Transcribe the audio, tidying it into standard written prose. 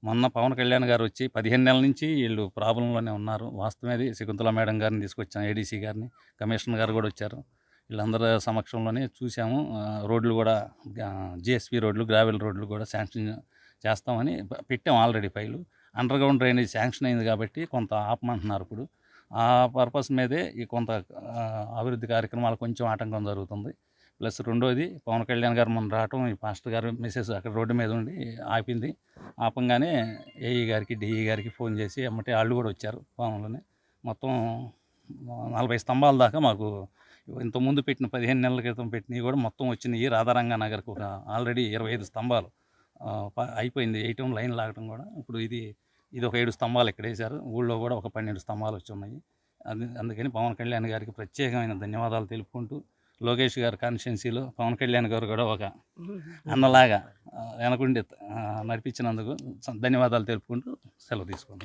మొన్న పవన్ కళ్యాణ్ గారు వచ్చి 15 నెలల నుంచి వీళ్ళు ప్రాబ్లంలోనే ఉన్నారు. వాస్తవమేది. శకుంతల మేడం గారిని తీసుకొచ్చాం, ఏడీసీ గారిని, కమిషనర్ గారు కూడా వచ్చారు. వీళ్ళందరి సమక్షంలోనే చూసాము. రోడ్లు కూడా జీఎస్పీ రోడ్లు, గ్రావెల్ రోడ్లు కూడా శాంక్షన్ చేస్తామని పెట్టాం already file. Under ground drainage sanction అయింది కాబట్టి కొంత ఆపమంటున్నారు. ఇప్పుడు ఆ పర్పస్ మీదే ఈ కొంత అభివృద్ధి కార్యక్రమాలు కొంచెం ఆటంకం జరుగుతుంది. ప్లస్ రెండోది, పవన్ కళ్యాణ్ గారు మొన్న రావటం, ఈ పాస్టర్ గారు మెసేజ్ అక్కడ రోడ్డు మీద ఉండి ఆపింది. ఆపంగానే ఏఈ గారికి, డిఈ గారికి ఫోన్ చేసి ఎమ్మటే వాళ్ళు కూడా వచ్చారు పాములని. మొత్తం 40 స్తంభాల దాకా మాకు ఇంతకుముందు పెట్టిన 15 నెలల క్రితం పెట్టినవి కూడా మొత్తం వచ్చినాయి. రాధారంగా నగర్కి ఒక ఆల్రెడీ 25 స్తంభాలు అయిపోయింది వేయటం, లైన్ లాగటం కూడా. ఇప్పుడు ఇది ఒక 7 స్తంభాలు ఇక్కడ వేశారు. ఊళ్ళో కూడా ఒక 12 స్తంభాలు వచ్చి ఉన్నాయి. అందుకని పవన్ కళ్యాణ్ గారికి ప్రత్యేకమైన ధన్యవాదాలు తెలుపుకుంటూ, లోకేష్ గారి కాన్స్టిట్యున్సీలో పవన్ కళ్యాణ్ గారు కూడా ఒక అన్నలాగా వెనకుండి నడిపించినందుకు ధన్యవాదాలు తెలుపుకుంటూ సెలవు తీసుకుంటాం.